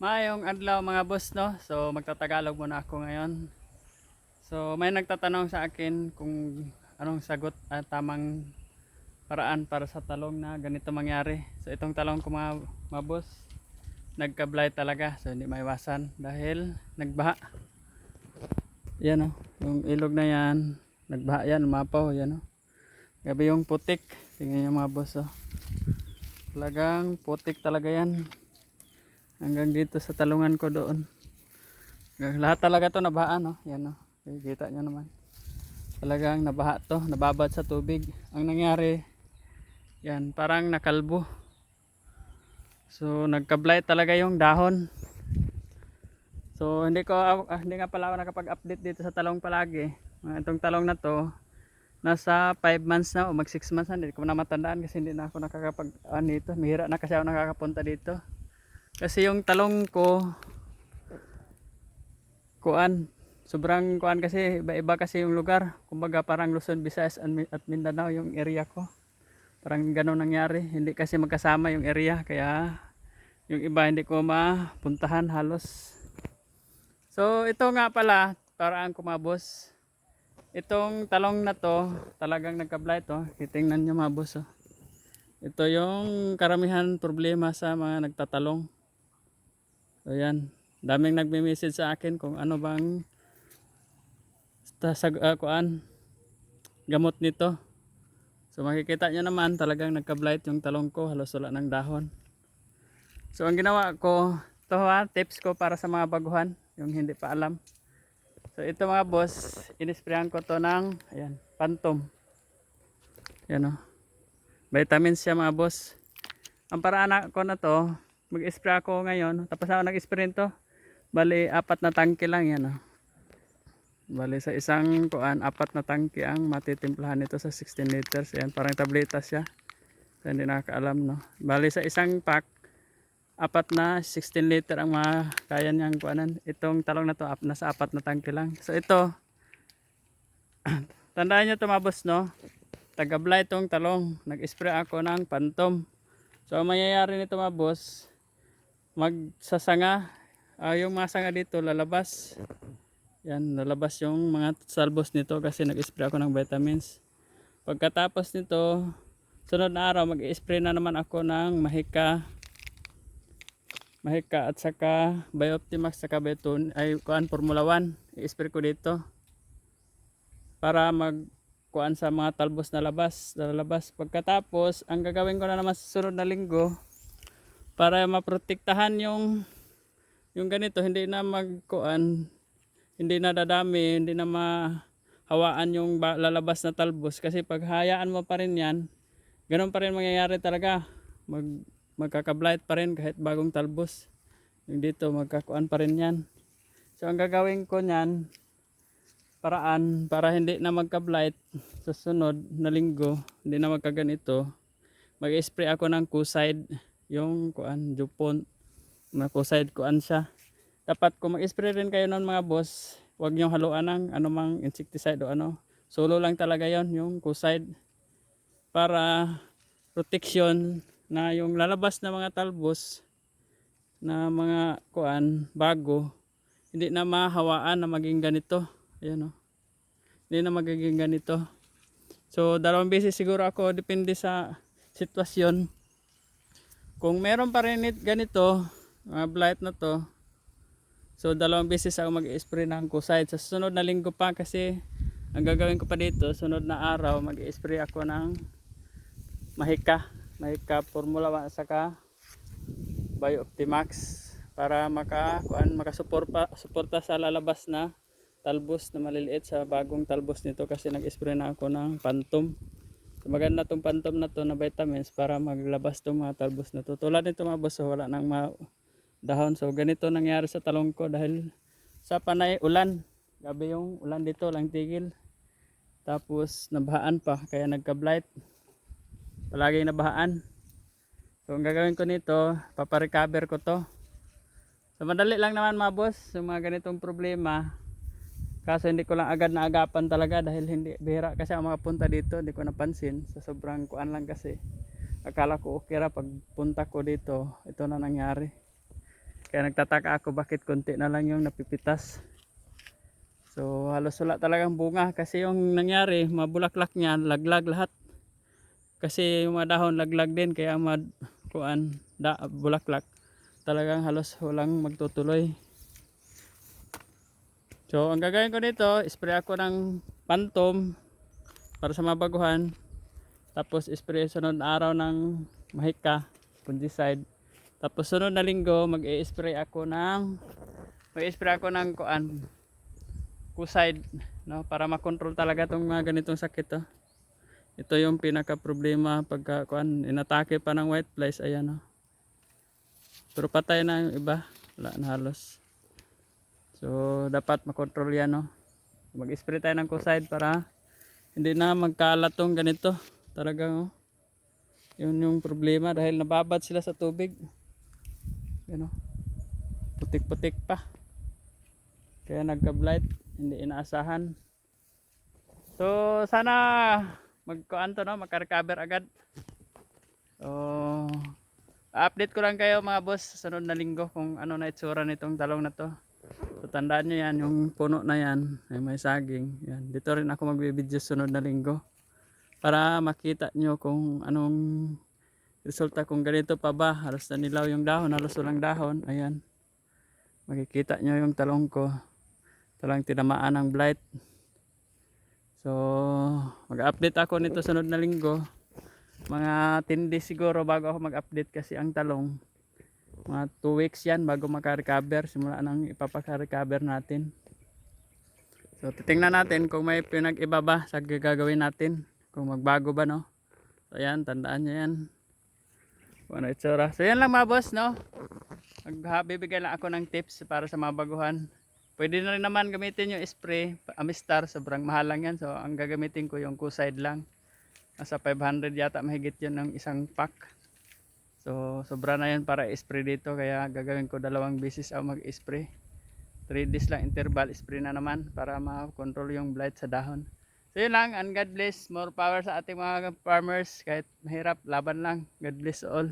Maayong adlaw mga boss, no? So magtatagalog muna ako ngayon. So may nagtatanong sa akin kung anong sagot at tamang paraan para sa talong na ganito mangyari. So itong talong ko mga boss, nagka-blight talaga. So hindi maiwasan dahil nagbaha. Yan, oh, yung ilog na yan, nagbaha yan, umapaw yan, oh. Gabi yung putik. Tingnan niyo mga boss, oh. Talagang putik talaga yan. Hanggang dito sa talungan ko doon. Lahat talaga to nabaha, no? Yan, no? Kita nyo naman. Talagang nabaha to, nababad sa tubig. Ang nangyari, yan, parang nakalbo. So nagka-blight talaga yung dahon. So hindi nga pala ako nakapag-update dito sa talong palagi. Itong talong na to, nasa 5 months na o mag 6 months na. Hindi ko na matandaan kasi hindi na ako nakakapag dito. Mahira na kasi ako nakakapunta dito. Kasi yung talong ko sobrang kasi iba-iba kasi yung lugar. Kumbaga parang Luzon, Visayas at Mindanao yung area ko. Parang gano'n nangyari. Hindi kasi magkasama yung area, kaya yung iba hindi ko mapuntahan halos. So ito nga pala, paraan ko mga boss. Itong talong na to, talagang nagka-blight to. Titingnan nyo mga boss, oh. Ito yung karamihan problema sa mga nagtatalong. So yan, daming nagme-message sa akin kung ano bang gamot nito. So makikita nyo naman talagang nagka-blight yung talong ko, halos wala ng dahon. So ang ginawa ko, ito tips ko para sa mga baguhan, yung hindi pa alam. So ito mga boss, inisprayan ko to ng ayan, Phantom. Yan, oh. Vitamins siya mga boss. Ang paraan ko na to, mag-spray ako ngayon, tapos ako nag-spray to. Bali 4 na tangke lang yan, oh. Bali sa isang apat na tangke ang matitimplahan nito sa 16 liters. Ayan, parang tableta siya. So, hindi nakakaalam, no. Bali sa isang pack, 4 na 16 liter ang kaya niyang kuanan. Itong talong na to, nasa 4 na tangke lang. So ito, tandaan niyo to mga boss, no. Taga-blight itong talong. Nag-spray ako ng Phantom. So ang mangyayari nito mga boss, magsasanga, yung mga sanga dito lalabas. Yan, lalabas yung mga salbos nito kasi nag-spray ako ng vitamins. Pagkatapos nito, sunod na araw mag-i-spray na naman ako ng Mahika at saka Bioptimax saka Beton ay Formula 1. I-spray ko dito para magkuan sa mga talbos na lalabas. Pagkatapos, ang gagawin ko na naman sa sunod na linggo para maprotektahan yung ganito, hindi na magkuan, hindi na dadami, hindi na mahawaan yung lalabas na talbos. Kasi pag hayaan mo pa rin yan, ganun pa rin mangyayari talaga. Magkaka-blight pa rin kahit bagong talbos. Yung dito, magkakuan pa rin yan. So ang gagawin ko nyan, paraan para hindi na magka-blight sa sunod na linggo, hindi na magkaganito, mag-spray ako ng Kuside, yung Dupont na Kuside siya. Dapat kung mag-spray rin kayo nun mga boss, huwag nyo haluan ng anumang insecticide o ano. Solo lang talaga yon, yung Kuside. Para protection na yung lalabas na mga talbos na mga bago, hindi na mahawaan na maging ganito. Ayan, oh. Hindi na magiging ganito. So 2 beses siguro ako, depende sa sitwasyon. Kung meron pa rin ganito, mga blight na to, so 2 beses ako mag-spray ng Kuside. Sa sunod na linggo pa kasi ang gagawin ko pa dito, sunod na araw mag-spray ako ng Mahika Formula 1 saka Bioptimax para makasuporta sa lalabas na talbos na maliliit sa bagong talbos nito kasi nag-spray na ako ng Phantom. So maganda tong Phantom na to na vitamins para maglabas tong mga talbos na to. Tulad nito mga boss, wala nang dahon. So ganito nangyari sa talong ko dahil sa panay ulan. Gabi yung ulan dito, lang tigil. Tapos nabahaan pa kaya nagka-blight. Palagi nabahaan. So ang gagawin ko nito, paparecover ko to. So madali lang naman mga boss, yung mga ganitong problema. Kaso hindi ko lang agad naagapan talaga dahil bihira kasi ang mga punta dito, hindi ko napansin. Sa sobrang kuan lang kasi. Akala ko okay ra, pag punta ko dito, ito na nangyari. Kaya nagtataka ako bakit konti na lang yung napipitas. So halos wala talagang bunga kasi yung nangyari, mabulaklak niya, laglag lahat. Kasi yung mga dahon laglag din kaya bulaklak. Talagang halos walang magtutuloy. So ang gagawin ko dito, spray ako ng Phantom para sa mabaguhan. Tapos spray sunod na araw ng Mahika, fungicide. Tapos sunod na linggo mag-i-spray ako ng Kucide, no, para makontrol talaga tong mga ganitong sakit to. Ito yung pinaka problema pagka inatake pa ng white flies, ayan no. Pero patay na yung iba, wala na halos. So dapat makontrol yan no. Mag-spray tayo ng Kucide para hindi na magkalat tong ganito. Talagang yun yung problema dahil nababad sila sa tubig. Yan o, putik-putik pa. Kaya nagka-blight, hindi inaasahan. So sana magka-recover agad. So update ko lang kayo mga boss sa sunod na linggo kung ano na itsura nitong talong na to. So tandaan nyo yan, yung puno na yan ay may saging. Yan. Dito rin ako magbibideo sunod na linggo para makita nyo kung anong resulta, kung ganito pa ba, halos na nilaw yung dahon, halos walang dahon. Ayan, makikita nyo yung talong ko talang tinamaan ng blight. So mag-update ako nito sunod na linggo, mga 10 days siguro bago ako mag-update kasi ang talong mga 2 weeks yan bago maka-recover, simula nang ipapaka-recover natin. So titingnan natin kung may pinag-iba ba sa gagawin natin, kung magbago ba no. So ayan, tandaan nyo yan kung ano itsura. So yan lang mga boss no, bibigay lang ako ng tips para sa mga baguhan. Pwede na rin naman gamitin yung spray Amistar, sobrang mahal lang yan. So ang gagamitin ko yung Kucide lang, nasa 500 yata mahigit yun ng isang pack. So sobra na yun para i-spray dito, kaya gagawin ko 2 beses ako mag-spray. 3 days lang interval, spray na naman para ma-control yung blight sa dahon. So yun lang, and God bless, more power sa ating mga farmers. Kahit mahirap, laban lang. God bless all.